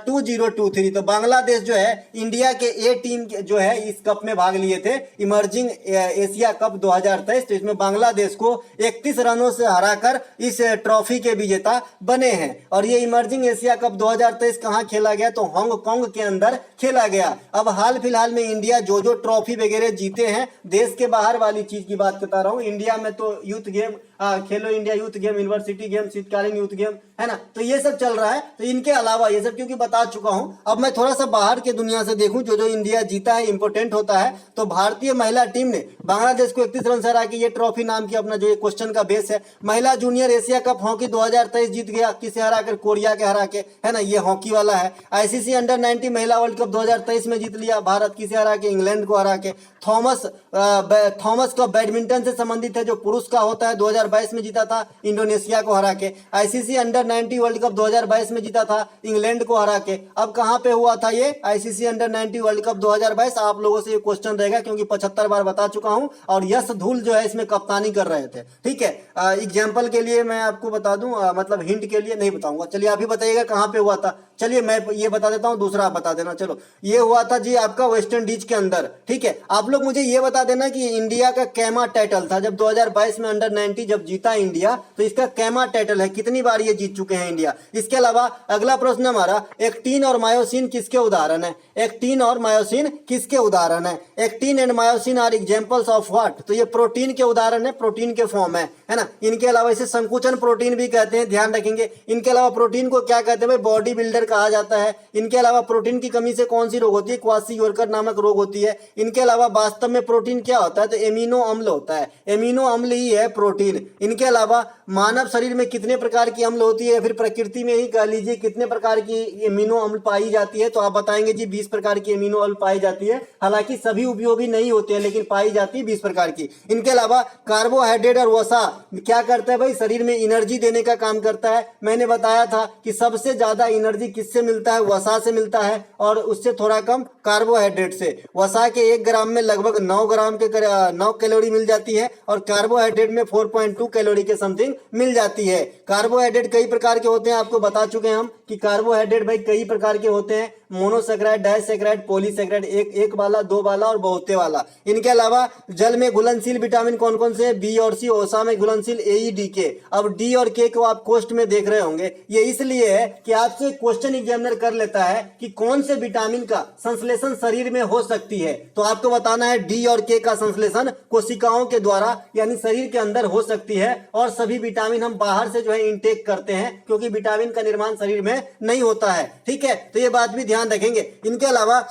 2023? तो बांग्लादेश जो है इंडिया के ए टीम जो है इस कप में भाग लिए थे, इमर्जिंग एशिया कप 2023। तो इसमें बांग्लादेश को 31 रनों से हराकर इस ट्रॉफी के विजेता बने हैं। और ये इमर्जिंग एशिया कप 2023 कहाँ खेला गया? तो हांगकांग के अंदर खेला गया। अब हाल फिलहाल में इंडिया जो ट्रॉफी वगैरह जीते हैं, देश के बाहर वाली चीज की बात बता रहा हूँ, इंडिया में तो यूथ गेम, खेलो India youth game, university game, शीतकालीन यूथ गेम, है ना, तो ये सब चल रहा है। तो इनके अलावा ये सब क्योंकि बता चुका हूं, अब मैं थोड़ा सा बाहर के दुनिया से देखूं, जो इंडिया जीता है इंपोर्टेंट होता है। तो भारतीय महिला टीम ने बांग्लादेश को 31 रन से हरा के ये ट्रॉफी नाम की अपना जो ये क्वेश्चन का बेस है। महिला जूनियर एशिया कप हॉकी 2023 जीत गया, किसे हराकर? कोरिया के हरा के, है ना, ये हॉकी वाला है। आईसीसी अंडर 90 महिला वर्ल्ड कप 2023 में जीत लिया भारत, किसे हरा के? इंग्लैंड को हरा के। थॉमस का बैडमिंटन से संबंधित है, जो पुरुष का होता है, 2022 में जीता था इंडोनेशिया को हरा के। आईसीसी अंडर 90 वर्ल्ड कप 2022 में जीता था इंग्लैंड को हरा के। अब कहां पे हुआ था ये? ICC under 90 world cup 2022। आप लोगों से ये क्वेश्चन रहेगा क्योंकि 75 बार बता चुका हूं। हूँ, और यश धूल जो है इसमें कप्तानी कर रहे थे। ठीक है, एग्जाम्पल के लिए मैं आपको बता दूं, मतलब हिंट के लिए नहीं बताऊंगा, चलिए आप ही बताइएगा कहाँ पे हुआ था। चलिए मैं ये बता देता हूँ, दूसरा आप बता देना। चलो, ये हुआ था जी आपका वेस्ट इंडीज के अंदर। ठीक है, आप लोग मुझे ये बता देना कि इंडिया का कैमा टाइटल था जब 2022 में अंडर 90 जब जीता इंडिया, तो इसका कैमा टाइटल है, कितनी बार ये जीत चुके हैं इंडिया। इसके अलावा अगला प्रश्न हमारा, एक्टिन और मायोसिन किसके उदाहरण है? एक्टिन और मायोसिन किसके उदाहरण है? Actin and myosin are examples of what? तो ये प्रोटीन के उदाहरण है, प्रोटीन के फॉर्म है ना। इनके अलावा इसे संकुचन प्रोटीन भी कहते हैं, ध्यान रखेंगे। इनके अलावा प्रोटीन को क्या कहते हैं भाई? बॉडी बिल्डर कहा जाता है। इनके अलावा प्रोटीन की कमी से कौन सी रोग होती है? क्वासी-योरकर नामक रोग होती है। इनके अलावा वास्तव में प्रोटीन क्या होता है? तो एमिनो अम्ल होता है, एमिनो अम्ल ही है प्रोटीन। इनके अलावा मानव शरीर में कितने प्रकार की अम्ल होती है, या फिर प्रकृति में ही कह लीजिए कितने प्रकार की एमिनो अम्ल पाई जाती है? तो आप बताएंगे जी 20 प्रकार की एमिनो अम्ल पाई जाती है। हालांकि सभी उपयोगी नहीं होते हैं, लेकिन पाई जाती है 20 प्रकार की। इनके अलावा कार्बोहाइड्रेट और वसा क्या करता है भाई? शरीर में एनर्जी देने का काम करता है। मैंने बताया था कि सबसे ज्यादा एनर्जी किससे मिलता है? वसा से मिलता है, और उससे थोड़ा कम कार्बोहाइड्रेट से। वसा के 1 ग्राम में लगभग 9 ग्राम के 9 कैलोरी मिल जाती है, और कार्बोहाइड्रेट में 4.2 कैलोरी के समथिंग मिल जाती है। कार्बोहाइड्रेट कई प्रकार के होते हैं, आपको बता चुके हैं हम कि कार्बोहाइड्रेट भाई कई प्रकार के होते हैं, मोनोसैकेराइड, डाइसैकेराइड, पॉलीसैकेराइड, एक वाला, 2 वाला और बहुते वाला। इनके अलावा जल में घुलनशील विटामिन कौन कौन से? बी और सी। ओसा में घुलनशील ए, ई, डी, के। अब डी और के को आप कोष्ट में देख रहे होंगे, ये इसलिए है कि आपसे क्वेश्चन एग्जामिनर कर लेता है कि कौन से विटामिन का संश्लेषण शरीर में हो सकती है, तो आपको बताना है डी और के का संश्लेषण कोशिकाओं के द्वारा यानी शरीर के अंदर हो सकती है, और सभी विटामिन हम बाहर से जो है इनटेक करते हैं, क्योंकि विटामिन का निर्माण शरीर में नहीं होता है। ठीक है, तो ये बात भी ध्यान रखेंगे। इनके अलावा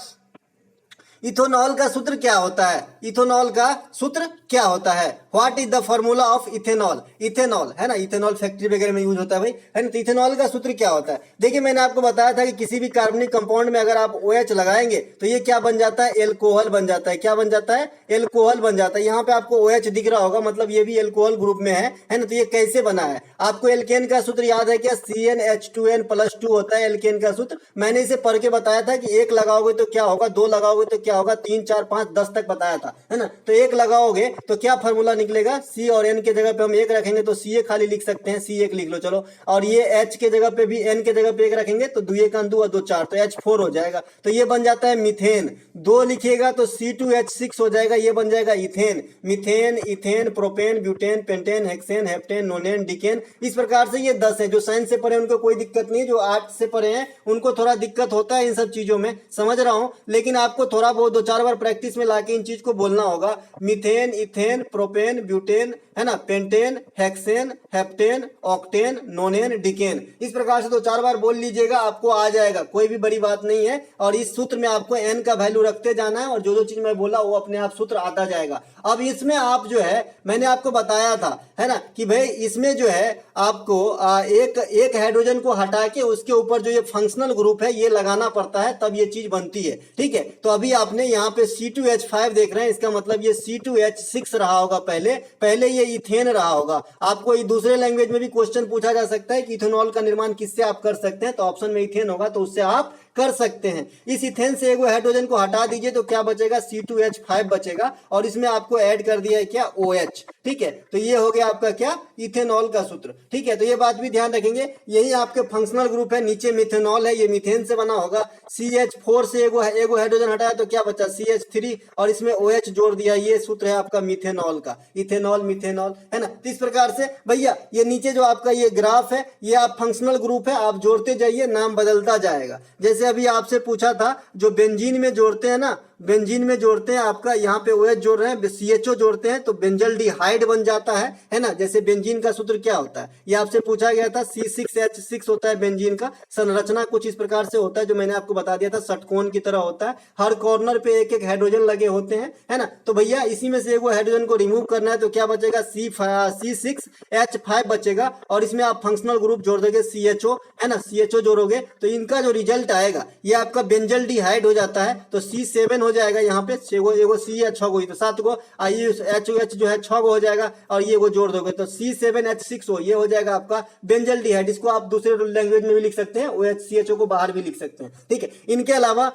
इथेनॉल का सूत्र क्या होता है? इथेनॉल का सूत्र क्या होता है? What is the formula of ethanol? Ethanol है ना, इथेनॉल फैक्ट्री वगैरह में यूज होता है भाई, है ना। तो इथेनॉल का सूत्र क्या होता है? देखिए मैंने आपको बताया था कि किसी भी कार्बनिक कंपाउंड में अगर आप OH लगाएंगे तो ये क्या बन जाता है? एल्कोहल बन जाता है। क्या बन जाता है? एल्कोहल बन जाता है। यहाँ पे आपको OH दिख रहा होगा, मतलब ये भी एल्कोहल ग्रुप में है ना। तो ये कैसे बना है? आपको एल्केन का सूत्र याद है क्या? CnH2n+2 होता है एल्केन का सूत्र। मैंने इसे पढ़ के बताया था कि 1 लगाओगे तो क्या होगा, 2 लगाओगे तो क्या होगा, 3, 4, 5, 10 तक बताया था, है ना। तो 1 लगाओगे तो क्या फॉर्मूला निकलेगा? C और N के जगह पे हम 1 रखेंगे तो CA खाली लिख सकते हैं, C1 लिख लो चलो। और ये H के जगह पे भी, N के जगह पे 1 रखेंगे तो 2 1 2 और 2 4, तो H4 हो जाएगा। तो ये बन जाता है मीथेन। 2 लिखिएगा तो C2H6 हो जाएगा, ये बन जाएगा ethane. Methane, ethane, propane, butane, pentane, hexane, heptane, nonane, decane. इस प्रकार से ये 10 है। जो साइंस से पढ़े उनको कोई दिक्कत नहीं है, जो आर्ट से पढ़े हैं उनको थोड़ा दिक्कत होता है इन सब चीजों में, समझ रहा हूं, लेकिन आपको थोड़ा बहुत 2-4 बार प्रैक्टिस में लाके इन चीज को बोलना होगा। मीथेन, इथेन, प्रोपेन, ब्यूटेन, है ना, pentane, hexane, heptane, octane, nonane, decane. इस प्रकार से 2-4 बार बोल लीजिएगा, आपको आ जाएगा, कोई भी बड़ी बात नहीं है। और इस सूत्र में आपको N का वैल्यू रखते जाना है, और जो जो चीज मैं बोला वो अपने आप सूत्र आता जाएगा। अब इसमें आप जो है, मैंने आपको बताया था, है ना, कि भाई इसमें जो है आपको एक हाइड्रोजन को हटा के उसके ऊपर जो ये फंक्शनल ग्रुप है ये लगाना पड़ता है, तब ये चीज बनती है। ठीक है, तो अभी आपने यहाँ पे C2H5 देख रहे हैं, इसका मतलब ये C2H6 रहा होगा, पहले ये इथेन रहा होगा। आपको ये दूसरे लैंग्वेज में भी क्वेश्चन पूछा जा सकता है कि इथेनॉल का निर्माण किससे आप कर सकते हैं, तो ऑप्शन में इथेन होगा, तो उससे आप कर सकते हैं। इस इथेन से एक हाइड्रोजन को हटा दीजिए तो क्या बचेगा? C2H5 बचेगा, और इसमें आपको ऐड कर दिया है क्या? OH। ठीक है, तो ये हो गया आपका क्या? इथेनॉल का सूत्र। ठीक है, तो ये बात भी ध्यान रखेंगे, यही आपके फंक्शनल ग्रुप है, नीचे मिथेनॉल है, ये मीथेन से बना होगा। CH4 से एक हाइड्रोजन हटाया तो क्या बचा? CH3, और इसमें OH जोड़ दिया, ये सूत्र है आपका मिथेनॉल का। इथेनॉल, मिथेनॉल, है ना। तो इस प्रकार से भैया ये नीचे जो आपका ये ग्राफ है, ये आप फंक्शनल ग्रुप है, आप जोड़ते जाइए, नाम बदलता जाएगा। जैसे अभी आपसे पूछा था, जो बेंजीन में जोड़ते हैं ना, बेंजीन में जोड़ते हैं, आपका यहाँ पे OH जोड़ रहे हैं, CHO जोड़ते हैं तो बेंजल्डिहाइड बन जाता है ना। जैसे बेंजीन का सूत्र क्या होता है, ये आपसे पूछा गया था, C6H6 होता है बेंजीन का। संरचना कुछ इस प्रकार से होता है, जो मैंने आपको बता दिया था, षटकोण की तरह होता है, हर कॉर्नर पे एक एक हाइड्रोजन लगे होते हैं, है ना। तो भैया इसी में से एक हाइड्रोजन को रिमूव करना है तो क्या बचेगा? C6H5 बचेगा, और इसमें आप फंक्शनल ग्रुप जोड़ दोगे CHO, है ना, CHO जोड़ोगे तो इनका जो रिजल्ट आएगा ये आपका बेंजल्डिहाइड हो जाता है। तो C7 हो जाएगा, यहाँ पे एगो C है 6 गो, तो 7 गो, HOH जो है 6 गो हो जाएगा, और ये वो जोड़ दोगे तो C7H6 हो, ये हो जाएगा आपका बेंजल्डिहाइड। इसको आप दूसरे लैंग्वेज में भी लिख सकते हैं, OH CHO को बाहर भी लिख सकते हैं। ठीक है, इनके अलावा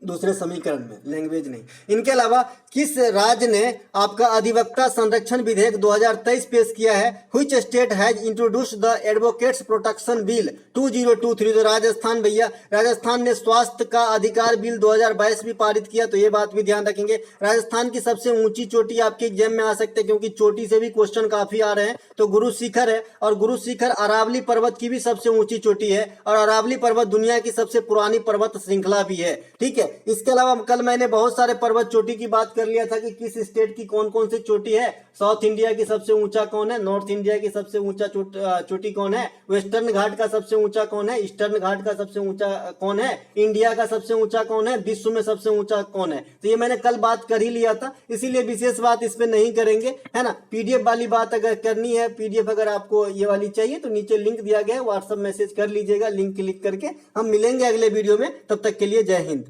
दूसरे समीकरण में, लैंग्वेज नहीं। इनके अलावा किस राज्य ने आपका अधिवक्ता संरक्षण विधेयक 2023 पेश किया है? Which state has introduced the advocates protection bill 2023? तो राजस्थान भैया, राजस्थान ने स्वास्थ्य का अधिकार बिल 2022 भी पारित किया, तो ये बात भी ध्यान रखेंगे। राजस्थान की सबसे ऊंची चोटी आपके एग्जाम में आ सकते हैं, क्योंकि चोटी से भी क्वेश्चन काफी आ रहे हैं। तो गुरु शिखर है, और गुरु शिखर अरावली पर्वत की भी सबसे ऊंची चोटी है, और अरावली पर्वत दुनिया की सबसे पुरानी पर्वत श्रृंखला भी है। ठीक है, इसके अलावा कल मैंने बहुत सारे पर्वत चोटी की बात कर लिया था कि किस स्टेट की कौन कौन सी चोटी है। साउथ इंडिया की सबसे ऊंचा कौन है, नॉर्थ इंडिया की सबसे ऊंचा चोटी कौन है, वेस्टर्न घाट का सबसे ऊंचा कौन है, ईस्टर्न घाट का सबसे ऊंचा कौन है, इंडिया का सबसे ऊंचा कौन है, विश्व में सबसे ऊंचा कौन है। तो ये मैंने कल बात कर ही लिया था, इसीलिए विशेष बात इस पे नहीं करेंगे, है ना। पीडीएफ वाली बात अगर करनी है, पीडीएफ अगर आपको ये वाली चाहिए तो नीचे लिंक दिया गया है, व्हाट्सएप मैसेज कर लीजिएगा, लिंक क्लिक करके। हम मिलेंगे अगले वीडियो में, तब तक के लिए जय हिंद।